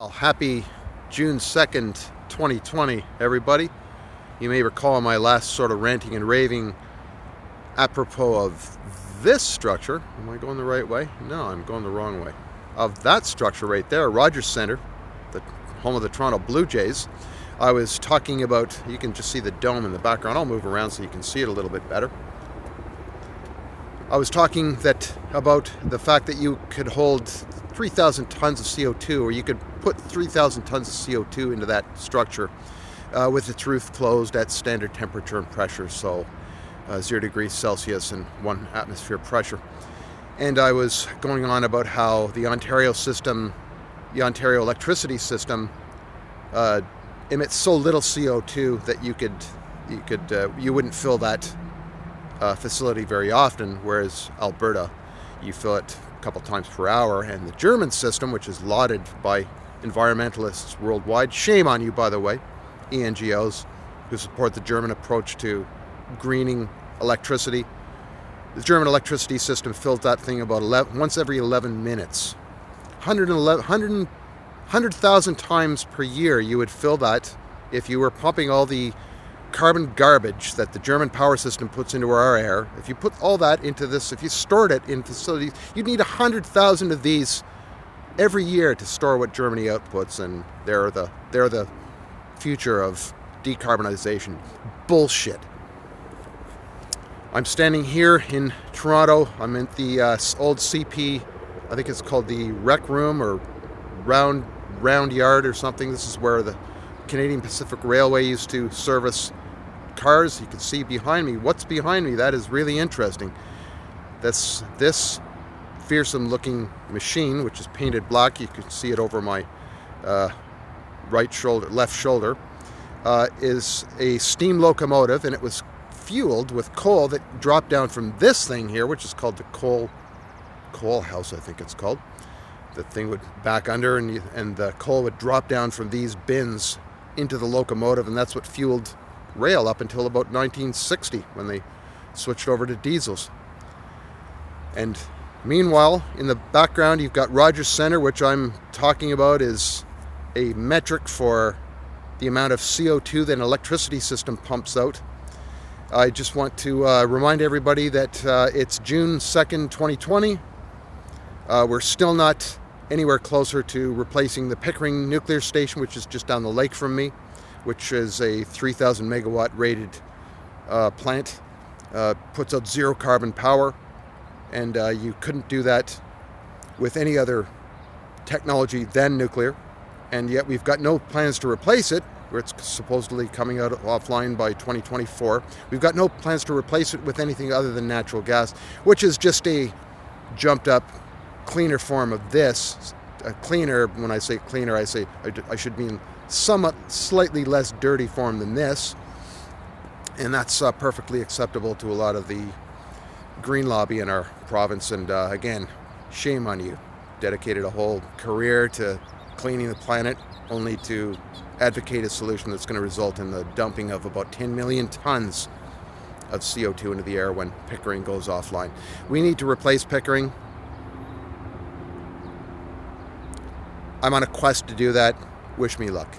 Well, happy June 2nd, 2020, everybody. You may recall my last sort of ranting and raving apropos of this structure. Am I going the right way? No, I'm going the wrong way. Of that structure right there, Rogers Centre, the home of the Toronto Blue Jays. I was talking about, you can just see the dome in the background. I'll move around so you can see it a little bit better. I was talking about the fact that you could hold 3,000 tons of CO2, or you could put 3,000 tons of CO2 into that structure with its roof closed at standard temperature and pressure, so 0 degrees Celsius and 1 atmosphere pressure. And I was going on about how the Ontario electricity system emits so little CO2 that you wouldn't fill that facility very often, whereas Alberta, you fill it a couple times per hour. And the German system, which is lauded by environmentalists worldwide, shame on you, by the way, ENGOs who support the German approach to greening electricity. The German electricity system fills that thing about once every 11 minutes. 100,000 times per year you would fill that if you were pumping all the carbon garbage that the German power system puts into our air. If you put all that into this, if you stored it in facilities, you'd need 100,000 of these every year to store what Germany outputs, and they're the future of decarbonization. Bullshit. I'm standing here in Toronto. I'm at the old CP, I think it's called the Rec Room or Round Yard or something. This is where the Canadian Pacific Railway used to service cars. You can see behind me. What's behind me? That is really interesting. This fearsome looking machine, which is painted black, you can see it over my left shoulder, is a steam locomotive, and it was fueled with coal that dropped down from this thing here, which is called the coal house, I think it's called. The thing would back under, and the coal would drop down from these bins into the locomotive, and that's what fueled rail up until about 1960 when they switched over to diesels. And meanwhile, in the background, you've got Rogers Centre, which I'm talking about is a metric for the amount of CO2 that an electricity system pumps out. I just want to remind everybody that it's June 2nd, 2020. We're still not anywhere closer to replacing the Pickering nuclear station, which is just down the lake from me, which is a 3,000 megawatt rated plant. Puts out zero carbon power, and you couldn't do that with any other technology than nuclear. And yet we've got no plans to replace it, where it's supposedly coming out offline by 2024. We've got no plans to replace it with anything other than natural gas, which is just a jumped up cleaner form of this. Cleaner, when I say cleaner, I should mean somewhat slightly less dirty form than this, and that's perfectly acceptable to a lot of the green lobby in our province. And again, shame on you. Dedicated a whole career to cleaning the planet, only to advocate a solution that's going to result in the dumping of about 10 million tons of CO2 into the air when Pickering goes offline. We need to replace Pickering. I'm on a quest to do that. Wish me luck.